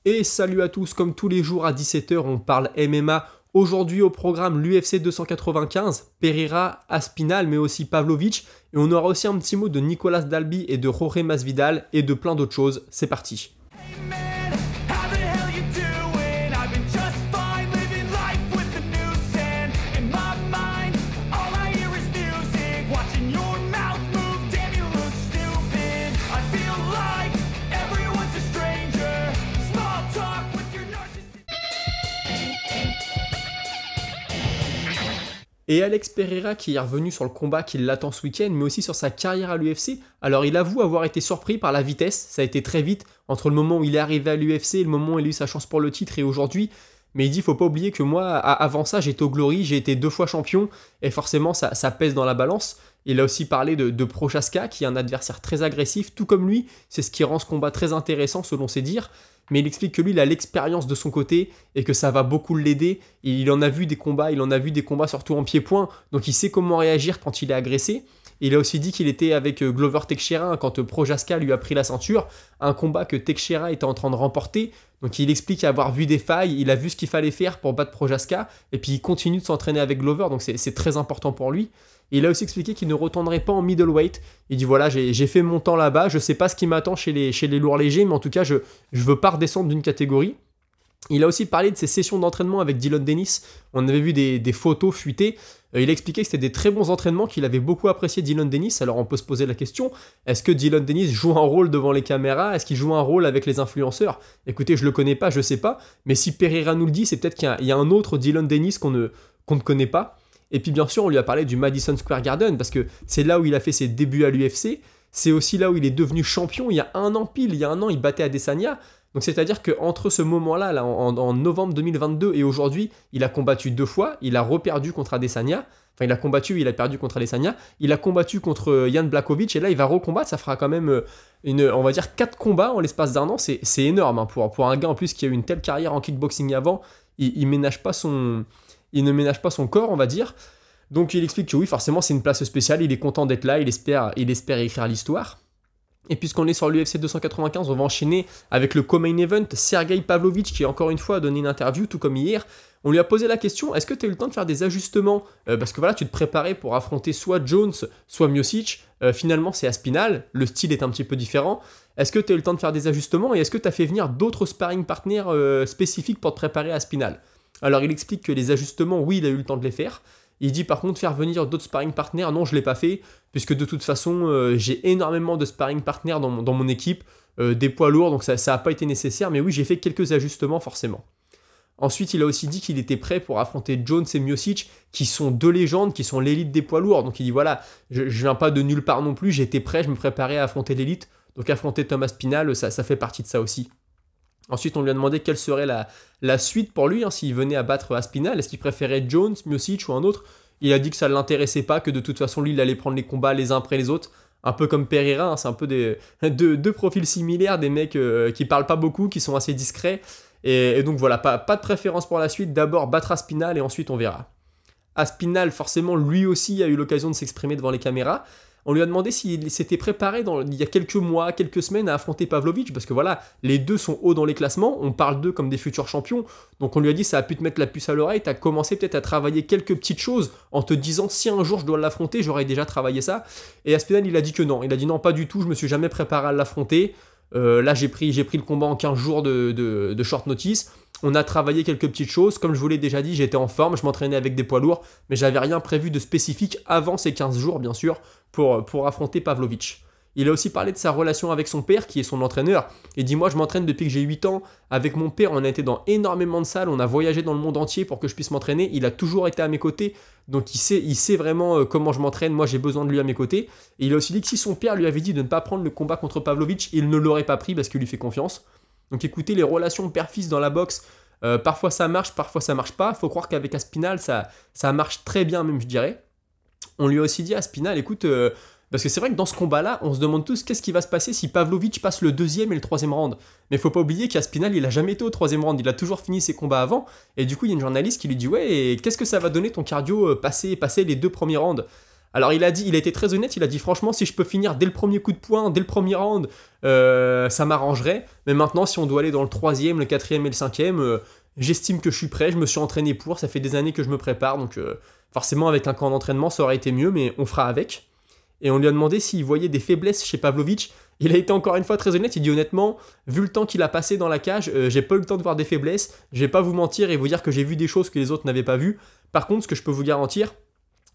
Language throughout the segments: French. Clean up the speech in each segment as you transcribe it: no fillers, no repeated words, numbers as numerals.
Et salut à tous, comme tous les jours à 17 h, on parle MMA. Aujourd'hui au programme l'UFC 295, Pereira, Aspinal, mais aussi Pavlovich. Et on aura aussi un petit mot de Nicolas Dalby et de Jorge Masvidal et de plein d'autres choses. C'est parti. Et Alex Pereira qui est revenu sur le combat qui l'attend ce week-end, mais aussi sur sa carrière à l'UFC. Alors il avoue avoir été surpris par la vitesse, ça a été très vite, entre le moment où il est arrivé à l'UFC et le moment où il a eu sa chance pour le titre et aujourd'hui. Mais il dit, faut pas oublier que moi, avant ça, j'étais au Glory, j'ai été 2 fois champion, et forcément ça pèse dans la balance. Il a aussi parlé de Prochaska, qui est un adversaire très agressif, tout comme lui, c'est ce qui rend ce combat très intéressant selon ses dires. Mais il explique que lui, il a l'expérience de son côté et que ça va beaucoup l'aider. Il en a vu des combats surtout en pied-point, donc il sait comment réagir quand il est agressé. Il a aussi dit qu'il était avec Glover Teixeira quand Prochaska lui a pris la ceinture, un combat que Teixeira était en train de remporter. Donc il explique avoir vu des failles, il a vu ce qu'il fallait faire pour battre Prochaska, et puis il continue de s'entraîner avec Glover, donc c'est très important pour lui. Et il a aussi expliqué qu'il ne retournerait pas en middleweight. Il dit voilà, j'ai fait mon temps là-bas, je sais pas ce qui m'attend chez les lourds légers, mais en tout cas, je veux pas redescendre d'une catégorie. Il a aussi parlé de ses sessions d'entraînement avec Dillon Danis. On avait vu des photos fuitées. Il a expliqué que c'était des très bons entraînements, qu'il avait beaucoup apprécié Dillon Danis. Alors on peut se poser la question, est-ce que Dillon Danis joue un rôle devant les caméras? Est-ce qu'il joue un rôle avec les influenceurs? Écoutez, je le connais pas, je sais pas. Mais si Pereira nous le dit, c'est peut-être qu'il y a un autre Dillon Danis qu'on ne connaît pas. Et puis bien sûr, on lui a parlé du Madison Square Garden, parce que c'est là où il a fait ses débuts à l'UFC. C'est aussi là où il est devenu champion il y a un an pile. Il y a un an, il battait Adesanya. Donc c'est-à-dire qu'entre ce moment-là, là, en novembre 2022 et aujourd'hui, il a combattu 2 fois, il a reperdu contre Adesanya, enfin il a combattu, il a perdu contre Adesanya, il a combattu contre Jan Blachowicz, et là il va recombattre, ça fera quand même, on va dire 4 combats en l'espace d'un an, c'est énorme, hein, pour un gars en plus qui a eu une telle carrière en kickboxing avant, il ne ménage pas son corps, on va dire. Donc il explique que oui, forcément c'est une place spéciale, il est content d'être là, il espère écrire l'histoire. Et puisqu'on est sur l'UFC 295, on va enchaîner avec le co-main event, Sergey Pavlovich, qui encore une fois a donné une interview, tout comme hier. On lui a posé la question, est-ce que tu as eu le temps de faire des ajustements? Parce que voilà, tu te préparais pour affronter soit Jones, soit Miocic. Finalement, c'est Aspinal, le style est un petit peu différent. Est-ce que tu as eu le temps de faire des ajustements et est-ce que tu as fait venir d'autres sparring partners spécifiques pour te préparer à Aspinal? Alors, il explique que les ajustements, oui, il a eu le temps de les faire. Il dit par contre faire venir d'autres sparring partners, non je ne l'ai pas fait, puisque de toute façon j'ai énormément de sparring partners dans mon équipe, des poids lourds, donc ça n'a pas été nécessaire, mais oui j'ai fait quelques ajustements forcément. Ensuite il a aussi dit qu'il était prêt pour affronter Jones et Miocic, qui sont 2 légendes, qui sont l'élite des poids lourds, donc il dit voilà, je viens pas de nulle part non plus, j'étais prêt, je me préparais à affronter l'élite, donc affronter Thomas Aspinal, ça fait partie de ça aussi. Ensuite, on lui a demandé quelle serait la suite pour lui, hein, s'il venait à battre Aspinal. Est-ce qu'il préférait Jones, Miocic ou un autre? Il a dit que ça ne l'intéressait pas, que de toute façon, lui, il allait prendre les combats les uns après les autres. Un peu comme Pereira, hein, c'est un peu deux profils similaires, des mecs qui parlent pas beaucoup, qui sont assez discrets. Et donc voilà, pas de préférence pour la suite. D'abord, battre Aspinal et ensuite, on verra. Aspinal, forcément, lui aussi a eu l'occasion de s'exprimer devant les caméras. On lui a demandé s'il s'était préparé il y a quelques mois, quelques semaines à affronter Pavlovich, parce que voilà, les deux sont hauts dans les classements, on parle d'eux comme des futurs champions, donc on lui a dit ça a pu te mettre la puce à l'oreille, t'as commencé peut-être à travailler quelques petites choses en te disant si un jour je dois l'affronter, j'aurais déjà travaillé ça, et Aspinal il a dit que non, il a dit non pas du tout, je me suis jamais préparé à l'affronter, là j'ai pris le combat en 15 jours de short notice. On a travaillé quelques petites choses, comme je vous l'ai déjà dit, j'étais en forme, je m'entraînais avec des poids lourds, mais j'avais rien prévu de spécifique avant ces 15 jours, bien sûr, pour affronter Pavlovich. Il a aussi parlé de sa relation avec son père, qui est son entraîneur. Il dit, moi je m'entraîne depuis que j'ai 8 ans, avec mon père, on a été dans énormément de salles, on a voyagé dans le monde entier pour que je puisse m'entraîner, il a toujours été à mes côtés, donc il sait vraiment comment je m'entraîne, moi j'ai besoin de lui à mes côtés. Et il a aussi dit que si son père lui avait dit de ne pas prendre le combat contre Pavlovich, il ne l'aurait pas pris parce qu'il lui fait confiance. Donc écoutez, les relations père-fils dans la boxe, parfois ça marche pas. Faut croire qu'avec Aspinal, ça marche très bien même, je dirais. On lui a aussi dit à Aspinal, écoute, parce que c'est vrai que dans ce combat-là, on se demande tous qu'est-ce qui va se passer si Pavlovich passe le 2e et le 3e round. Mais faut pas oublier qu'Aspinal, il a jamais été au 3e round, il a toujours fini ses combats avant. Et du coup, il y a une journaliste qui lui dit, ouais, et qu'est-ce que ça va donner ton cardio passer les 2 premiers rounds? Alors il a été très honnête, il a dit franchement si je peux finir dès le premier coup de poing, dès le premier round, ça m'arrangerait. Mais maintenant si on doit aller dans le troisième, le quatrième et le cinquième, j'estime que je suis prêt, je me suis entraîné pour, ça fait des années que je me prépare, donc forcément avec un camp d'entraînement ça aurait été mieux, mais on fera avec. Et on lui a demandé s'il voyait des faiblesses chez Pavlovich. Il a été encore une fois très honnête, il dit honnêtement, vu le temps qu'il a passé dans la cage, j'ai pas eu le temps de voir des faiblesses, je vais pas vous mentir et vous dire que j'ai vu des choses que les autres n'avaient pas vues. Par contre, ce que je peux vous garantir,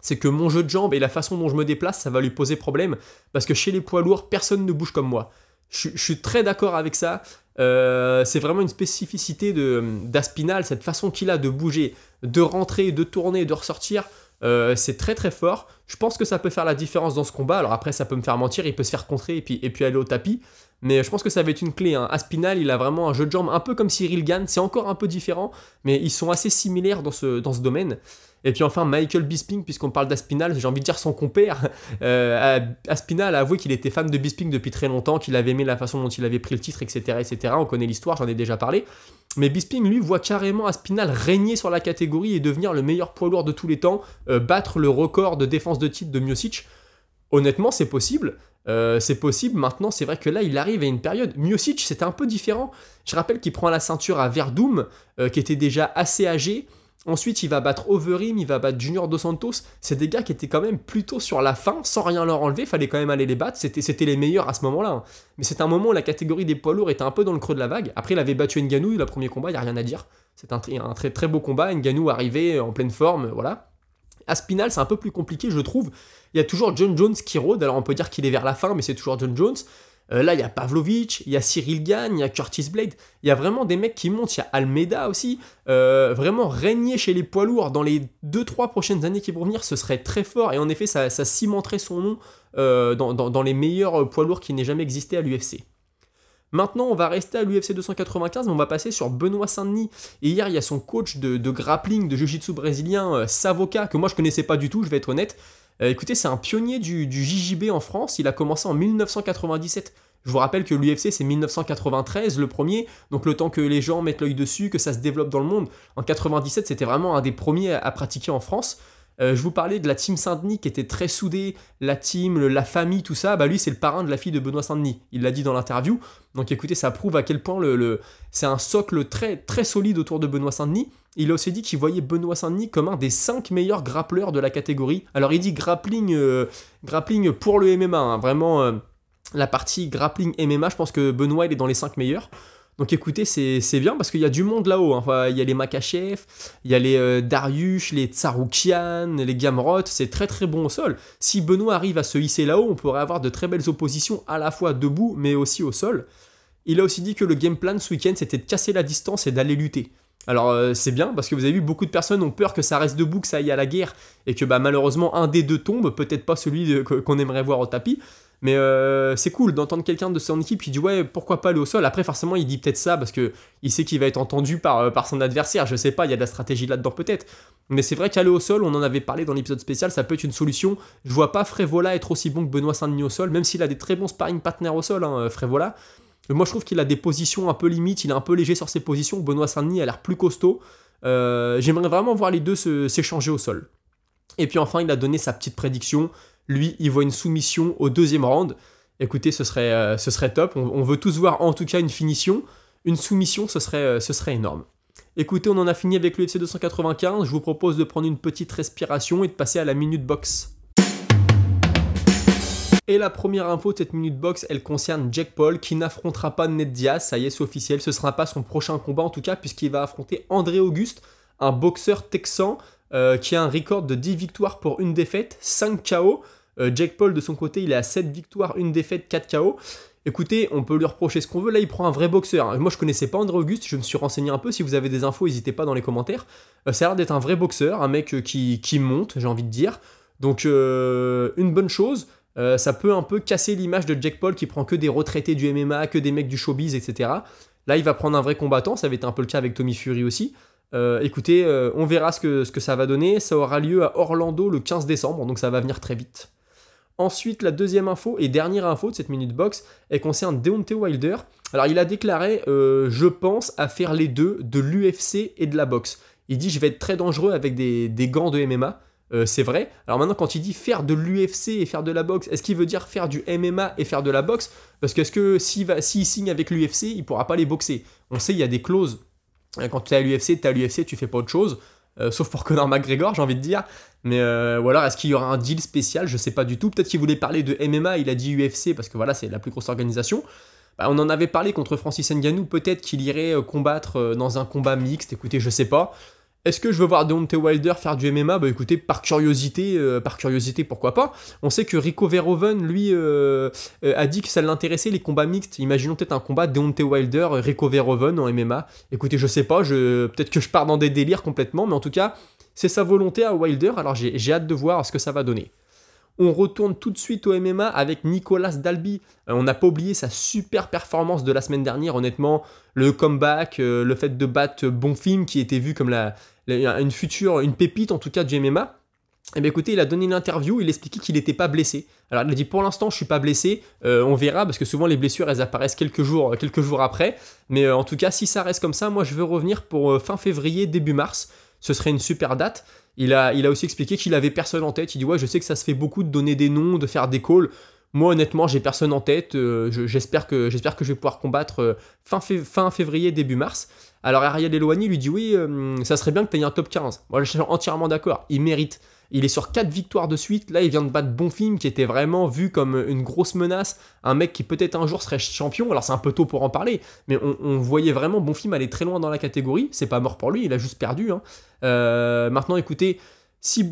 c'est que mon jeu de jambes et la façon dont je me déplace, ça va lui poser problème, parce que chez les poids lourds, personne ne bouge comme moi. Je suis très d'accord avec ça, c'est vraiment une spécificité d'Aspinall, cette façon qu'il a de bouger, de rentrer, de tourner, de ressortir, c'est très très fort. Je pense que ça peut faire la différence dans ce combat, alors après ça peut me faire mentir, il peut se faire contrer et puis aller au tapis, mais je pense que ça va être une clé, hein. Aspinall, il a vraiment un jeu de jambes un peu comme Cyril Gane, c'est encore un peu différent, mais ils sont assez similaires dans ce domaine. Et puis enfin, Michael Bisping, puisqu'on parle d'Aspinall, j'ai envie de dire son compère. Aspinall a avoué qu'il était fan de Bisping depuis très longtemps, qu'il avait aimé la façon dont il avait pris le titre, etc. etc. On connaît l'histoire, j'en ai déjà parlé. Mais Bisping, lui, voit carrément Aspinall régner sur la catégorie et devenir le meilleur poids lourd de tous les temps, battre le record de défense de titre de Miocic. Honnêtement, c'est possible. Maintenant, c'est vrai que là, il arrive à une période. Miocic, c'était un peu différent. Je rappelle qu'il prend la ceinture à Verdum, qui était déjà assez âgé. Ensuite, il va battre Overeem, il va battre Junior Dos Santos. C'est des gars qui étaient quand même plutôt sur la fin, sans rien leur enlever. Il fallait quand même aller les battre. C'était les meilleurs à ce moment-là, hein. Mais c'est un moment où la catégorie des poids lourds était un peu dans le creux de la vague. Après, il avait battu Ngannou, le premier combat, il n'y a rien à dire. C'est un très très beau combat. Ngannou arrivé en pleine forme, voilà. Aspinall, c'est un peu plus compliqué, je trouve. Il y a toujours John Jones qui rôde. Alors, on peut dire qu'il est vers la fin, mais c'est toujours John Jones. Là, il y a Pavlovich, il y a Cyril Gane, il y a Curtis Blade, il y a vraiment des mecs qui montent, il y a Almeida aussi. Vraiment, régner chez les poids lourds dans les 2-3 prochaines années qui vont venir, ce serait très fort. Et en effet, ça cimenterait son nom dans les meilleurs poids lourds qui n'aient jamais existé à l'UFC. Maintenant, on va rester à l'UFC 295, mais on va passer sur Benoît Saint-Denis. Et hier, il y a son coach de grappling, de jiu-jitsu brésilien, Savoca, que moi je connaissais pas du tout, je vais être honnête. Écoutez, c'est un pionnier du JJB en France, il a commencé en 1997. Je vous rappelle que l'UFC c'est 1993 le premier, donc le temps que les gens mettent l'œil dessus, que ça se développe dans le monde. En 97, c'était vraiment un des premiers à pratiquer en France. Je vous parlais de la team Saint-Denis qui était très soudée, la team, la famille, tout ça. Bah lui, c'est le parrain de la fille de Benoît Saint-Denis. Il l'a dit dans l'interview. Donc écoutez, ça prouve à quel point c'est un socle très, très solide autour de Benoît Saint-Denis. Il a aussi dit qu'il voyait Benoît Saint-Denis comme un des 5 meilleurs grappleurs de la catégorie. Alors il dit grappling pour le MMA, hein, vraiment la partie grappling MMA, je pense que Benoît il est dans les 5 meilleurs. Donc écoutez, c'est bien parce qu'il y a du monde là-haut, hein. Enfin, il y a les Makachev, il y a les Dariush, les Tsaroukian, les Gamrot, c'est très très bon au sol. Si Benoît arrive à se hisser là-haut, on pourrait avoir de très belles oppositions à la fois debout mais aussi au sol. Il a aussi dit que le game plan ce week-end c'était de casser la distance et d'aller lutter. Alors c'est bien parce que vous avez vu beaucoup de personnes ont peur que ça reste debout, que ça aille à la guerre et que malheureusement un des deux tombe, peut-être pas celui qu'on aimerait voir au tapis. Mais c'est cool d'entendre quelqu'un de son équipe qui dit ouais pourquoi pas aller au sol. Après forcément il dit peut-être ça parce que il sait qu'il va être entendu par son adversaire. Je sais pas, il y a de la stratégie là-dedans peut-être. Mais c'est vrai qu'aller au sol, on en avait parlé dans l'épisode spécial, ça peut être une solution. Je vois pas Frévola être aussi bon que Benoît Saint-Denis au sol, même s'il a des très bons sparring partners au sol, hein, Frévola. Moi je trouve qu'il a des positions un peu limites, il est un peu léger sur ses positions. Benoît Saint-Denis a l'air plus costaud. J'aimerais vraiment voir les deux s'échanger au sol. Et puis enfin il a donné sa petite prédiction. Lui, il voit une soumission au deuxième round. Écoutez, ce serait top. On veut tous voir en tout cas une finition. Une soumission, ce serait énorme. Écoutez, on en a fini avec l'UFC 295. Je vous propose de prendre une petite respiration et de passer à la minute box. Et la première info de cette minute box, elle concerne Jake Paul qui n'affrontera pas Ned Diaz. Ça y est, c'est officiel. Ce ne sera pas son prochain combat en tout cas, puisqu'il va affronter André Auguste, un boxeur texan qui a un record de 10 victoires pour une défaite, 5 KO. Jake Paul de son côté il est à 7 victoires, 1 défaite, 4 KO. Écoutez, on peut lui reprocher ce qu'on veut, là il prend un vrai boxeur. Moi je connaissais pas André Auguste, je me suis renseigné un peu, si vous avez des infos n'hésitez pas dans les commentaires. Ça a l'air d'être un vrai boxeur, un mec qui monte j'ai envie de dire. Donc une bonne chose, ça peut un peu casser l'image de Jake Paul qui prend que des retraités du MMA, que des mecs du showbiz, etc. Là il va prendre un vrai combattant, ça avait été un peu le cas avec Tommy Fury aussi. Écoutez, on verra ce que ça va donner, ça aura lieu à Orlando le 15 décembre, donc ça va venir très vite. Ensuite, la deuxième info et dernière info de cette minute box, elle concerne Deontay Wilder. Alors il a déclaré, je pense à faire les deux, de l'UFC et de la boxe. Il dit, je vais être très dangereux avec des gants de MMA. c'est vrai. Alors maintenant, quand il dit faire de l'UFC et faire de la boxe, est-ce qu'il veut dire faire du MMA et faire de la boxe? Parce que est-ce que s'il signe avec l'UFC, il pourra pas les boxer? On sait, il y a des clauses. Quand tu es à l'UFC, tu fais pas autre chose. Sauf pour Conor McGregor, j'ai envie de dire. Mais ou alors, est-ce qu'il y aura un deal spécial? Je sais pas du tout. Peut-être qu'il voulait parler de MMA, il a dit UFC, parce que voilà, c'est la plus grosse organisation. Bah, on en avait parlé contre Francis Ngannou, peut-être qu'il irait combattre dans un combat mixte, écoutez, je sais pas. Est-ce que je veux voir Deontay Wilder faire du MMA? Bah écoutez, par curiosité, pourquoi pas. On sait que Rico Verhoeven, lui, a dit que ça l'intéressait, les combats mixtes. Imaginons peut-être un combat Deontay Wilder, Rico Verhoeven en MMA. Écoutez, je sais pas, peut-être que je pars dans des délires complètement, mais en tout cas, c'est sa volonté à Wilder, alors j'ai hâte de voir ce que ça va donner. On retourne tout de suite au MMA avec Nicolas Dalby. On n'a pas oublié sa super performance de la semaine dernière, honnêtement. Le comeback, le fait de battre Bonfim, qui était vu comme une pépite en tout cas du MMA. Eh bien écoutez, il a donné une interview, il expliquait qu'il n'était pas blessé. Alors il a dit pour l'instant je suis pas blessé, on verra parce que souvent les blessures elles apparaissent quelques jours après. Mais en tout cas si ça reste comme ça, moi je veux revenir pour fin février, début mars. Ce serait une super date. Il a aussi expliqué qu'il avait personne en tête. Il dit ouais, je sais que ça se fait beaucoup de donner des noms, de faire des calls. Moi honnêtement, j'ai personne en tête. J'espère que je vais pouvoir combattre fin février, début mars. Alors Ariel Helwani lui dit oui, ça serait bien que tu aies un top 15. Moi je suis entièrement d'accord. Il mérite. Il est sur 4 victoires de suite. Là, il vient de battre Bonfim, qui était vraiment vu comme une grosse menace. Un mec qui peut-être un jour serait champion. Alors, c'est un peu tôt pour en parler. Mais on voyait vraiment Bonfim aller très loin dans la catégorie. C'est pas mort pour lui, il a juste perdu. Hein. Maintenant, écoutez, si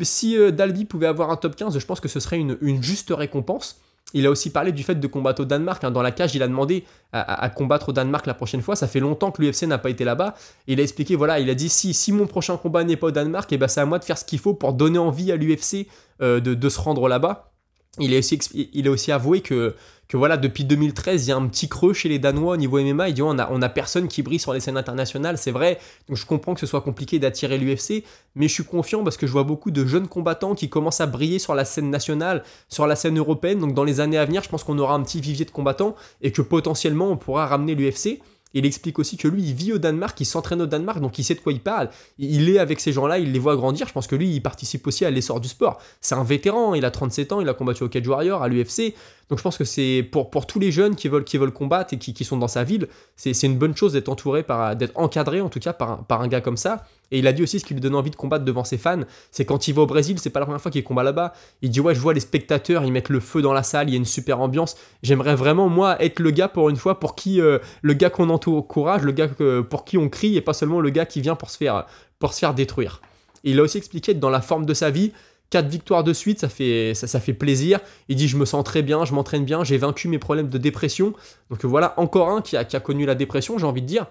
Dalby pouvait avoir un top 15, je pense que ce serait une juste récompense. Il a aussi parlé du fait de combattre au Danemark. Hein. Dans la cage, il a demandé à combattre au Danemark la prochaine fois. Ça fait longtemps que l'UFC n'a pas été là-bas. Il a expliqué, voilà, il a dit si mon prochain combat n'est pas au Danemark, et ben c'est à moi de faire ce qu'il faut pour donner envie à l'UFC de se rendre là-bas. Il a aussi avoué que voilà, depuis 2013, il y a un petit creux chez les Danois au niveau MMA. Il dit on a personne qui brille sur les scènes internationales, c'est vrai. Donc je comprends que ce soit compliqué d'attirer l'UFC, mais je suis confiant parce que je vois beaucoup de jeunes combattants qui commencent à briller sur la scène nationale, sur la scène européenne. Donc dans les années à venir, je pense qu'on aura un petit vivier de combattants et que potentiellement on pourra ramener l'UFC. Il explique aussi que lui, il vit au Danemark, il s'entraîne au Danemark, donc il sait de quoi il parle. Il est avec ces gens-là, il les voit grandir. Je pense que lui, il participe aussi à l'essor du sport. C'est un vétéran, il a 37 ans, il a combattu au Cage Warrior, à l'UFC. Donc je pense que c'est pour tous les jeunes qui veulent combattre et qui sont dans sa ville, c'est une bonne chose d'être entouré, d'être encadré en tout cas par un gars comme ça. Et il a dit aussi ce qui lui donne envie de combattre devant ses fans, c'est quand il va au Brésil, c'est pas la première fois qu'il combat là-bas. Il dit ouais, je vois les spectateurs, ils mettent le feu dans la salle, il y a une super ambiance. J'aimerais vraiment moi être le gars pour une fois pour qui le gars qu'on encourage, le gars pour qui on crie et pas seulement le gars qui vient pour se faire détruire. Et il a aussi expliqué que dans la forme de sa vie, 4 victoires de suite, ça fait plaisir. Il dit je me sens très bien, je m'entraîne bien, j'ai vaincu mes problèmes de dépression. Donc voilà, encore un qui a connu la dépression, j'ai envie de dire.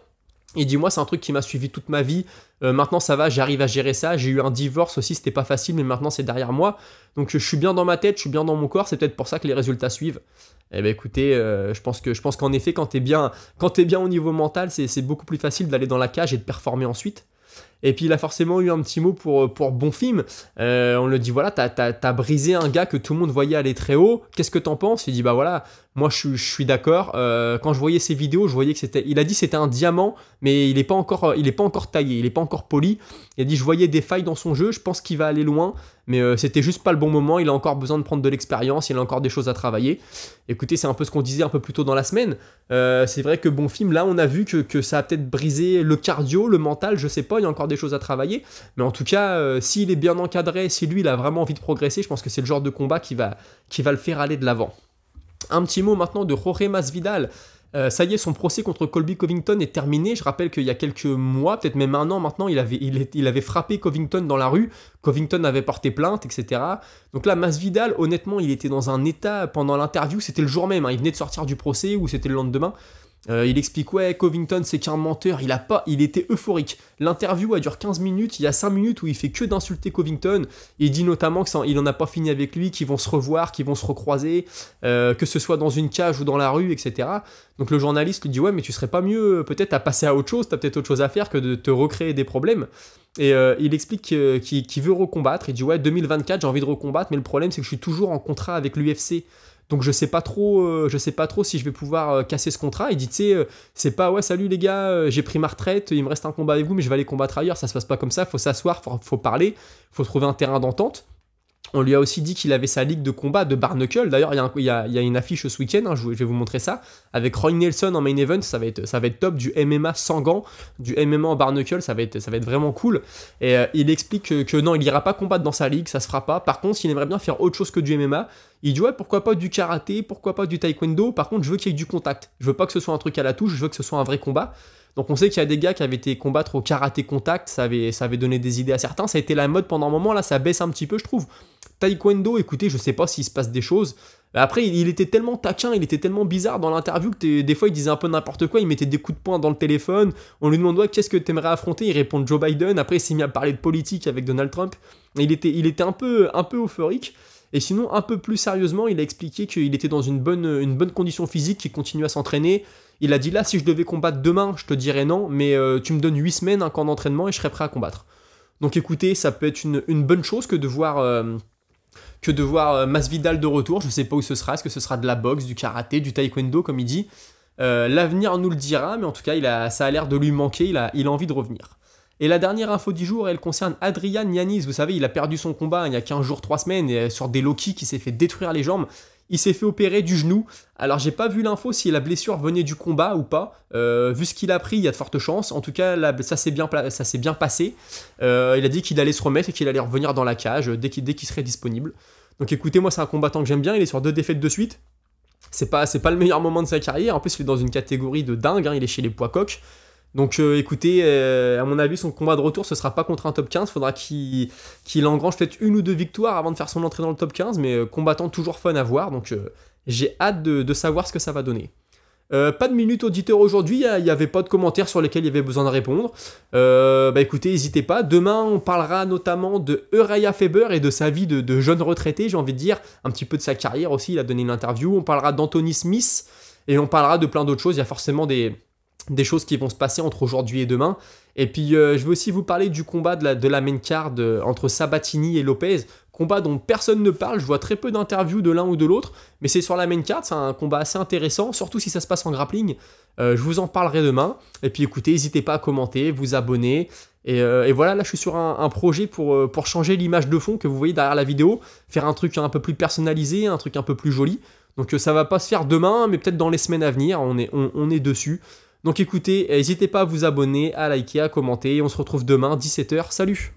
Il dit moi c'est un truc qui m'a suivi toute ma vie, maintenant ça va, j'arrive à gérer ça, j'ai eu un divorce aussi, c'était pas facile mais maintenant c'est derrière moi, donc je suis bien dans ma tête, je suis bien dans mon corps, c'est peut-être pour ça que les résultats suivent. Eh ben écoutez, je pense qu'en effet quand t'es bien au niveau mental, c'est beaucoup plus facile d'aller dans la cage et de performer ensuite. Et puis il a forcément eu un petit mot pour Bonfim. On le dit voilà, t'as brisé un gars que tout le monde voyait aller très haut. Qu'est-ce que t'en penses? Il dit bah voilà, moi je suis d'accord. Quand je voyais ses vidéos, je voyais que il a dit c'était un diamant, mais il est pas encore taillé, il est pas encore poli. Il a dit je voyais des failles dans son jeu, je pense qu'il va aller loin, mais c'était juste pas le bon moment. Il a encore besoin de prendre de l'expérience, il a encore des choses à travailler. Écoutez, c'est un peu ce qu'on disait un peu plus tôt dans la semaine. C'est vrai que Bonfim, là on a vu que ça a peut-être brisé le cardio, le mental, je sais pas, il y a encore des choses à travailler, mais en tout cas s'il est bien encadré, si lui il a vraiment envie de progresser, je pense que c'est le genre de combat qui va le faire aller de l'avant. Un petit mot maintenant de Jorge Masvidal. Ça y est, son procès contre Colby Covington est terminé. Je rappelle qu'il y a quelques mois, peut-être même un an maintenant, il avait frappé Covington dans la rue. Covington avait porté plainte, etc. Donc là, Masvidal, honnêtement, il était dans un état pendant l'interview, c'était le jour même, hein, il venait de sortir du procès ou c'était le lendemain. Il explique ouais, Covington c'est qu'un menteur, il était euphorique. L'interview a duré 15 minutes, il y a 5 minutes où il fait que d'insulter Covington. Il dit notamment qu'il en a pas fini avec lui, qu'ils vont se revoir, qu'ils vont se recroiser, que ce soit dans une cage ou dans la rue, etc. Donc le journaliste lui dit ouais, mais tu serais pas mieux peut-être à passer à autre chose, t'as peut-être autre chose à faire que de te recréer des problèmes. Et il explique qu'il veut recombattre. Il dit ouais, 2024 j'ai envie de recombattre, mais le problème c'est que je suis toujours en contrat avec l'UFC. Donc je sais pas trop si je vais pouvoir casser ce contrat. Il dit tu sais, c'est pas ouais salut les gars, j'ai pris ma retraite, il me reste un combat avec vous mais je vais aller combattre ailleurs, ça se passe pas comme ça, faut s'asseoir, faut parler, faut trouver un terrain d'entente. On lui a aussi dit qu'il avait sa ligue de combat de bare knuckle. D'ailleurs, il y a une affiche ce week-end, hein, je vais vous montrer ça, avec Roy Nelson en main event. Ça va être top, du MMA sans gants, du MMA en bare knuckle, ça va être vraiment cool. Et il explique que non, il ira pas combattre dans sa ligue, ça se fera pas. Par contre, il aimerait bien faire autre chose que du MMA. Il dit ouais, pourquoi pas du karaté, pourquoi pas du taekwondo. Par contre, je veux qu'il y ait du contact. Je veux pas que ce soit un truc à la touche, je veux que ce soit un vrai combat. Donc on sait qu'il y a des gars qui avaient été combattre au karaté contact, ça avait donné des idées à certains, ça a été la mode pendant un moment, là ça baisse un petit peu je trouve. Taekwondo, écoutez, je sais pas s'il se passe des choses. Après, il était tellement taquin, il était tellement bizarre dans l'interview que des fois il disait un peu n'importe quoi, il mettait des coups de poing dans le téléphone, on lui demandait qu'est-ce que t'aimerais affronter, il répond Joe Biden, après il s'est mis à parler de politique avec Donald Trump, il était un peu euphorique. Et sinon, un peu plus sérieusement, il a expliqué qu'il était dans une bonne condition physique, qu'il continue à s'entraîner. Il a dit là, si je devais combattre demain, je te dirais non, mais tu me donnes 8 semaines, un camp d'entraînement et je serais prêt à combattre. Donc écoutez, ça peut être une bonne chose que de voir Masvidal de retour. Je sais pas où ce sera, est-ce que ce sera de la boxe, du karaté, du taekwondo, comme il dit. L'avenir nous le dira, mais en tout cas, ça a l'air de lui manquer, il a envie de revenir. Et la dernière info du jour, elle concerne Adrian Yannis. Vous savez, il a perdu son combat il y a 15 jours, 3 semaines, et sur des low kicks, il s'est fait détruire les jambes. Il s'est fait opérer du genou. Alors, j'ai pas vu l'info si la blessure venait du combat ou pas. Vu ce qu'il a pris, il y a de fortes chances. En tout cas, ça s'est bien passé. Il a dit qu'il allait se remettre et qu'il allait revenir dans la cage dès qu'il serait disponible. Donc écoutez, moi, c'est un combattant que j'aime bien. Il est sur 2 défaites de suite. C'est pas le meilleur moment de sa carrière. En plus, il est dans une catégorie de dingue. Hein. Il est chez les poids coqs. Donc écoutez, à mon avis, son combat de retour, ce sera pas contre un top 15, faudra qu'il engrange peut-être 1 ou 2 victoires avant de faire son entrée dans le top 15, mais combattant toujours fun à voir, donc j'ai hâte de savoir ce que ça va donner. Pas de minute auditeur aujourd'hui, il n'y avait pas de commentaires sur lesquels il y avait besoin de répondre. Écoutez, n'hésitez pas, demain on parlera notamment de Uriah Faber et de sa vie de jeune retraité, j'ai envie de dire, un petit peu de sa carrière aussi, il a donné une interview, on parlera d'Anthony Smith, et on parlera de plein d'autres choses, il y a forcément des choses qui vont se passer entre aujourd'hui et demain. Et puis je vais aussi vous parler du combat de la main card entre Sabatini et Lopez, combat dont personne ne parle, je vois très peu d'interviews de l'un ou de l'autre, mais c'est sur la main card, c'est un combat assez intéressant, surtout si ça se passe en grappling. Je vous en parlerai demain, et puis écoutez, n'hésitez pas à commenter, vous abonner, et voilà, là je suis sur un projet pour changer l'image de fond que vous voyez derrière la vidéo, faire un truc un peu plus personnalisé, un truc un peu plus joli. Donc ça va pas se faire demain, mais peut-être dans les semaines à venir, on est dessus. Donc écoutez, n'hésitez pas à vous abonner, à liker, à commenter, et on se retrouve demain, 17h, salut!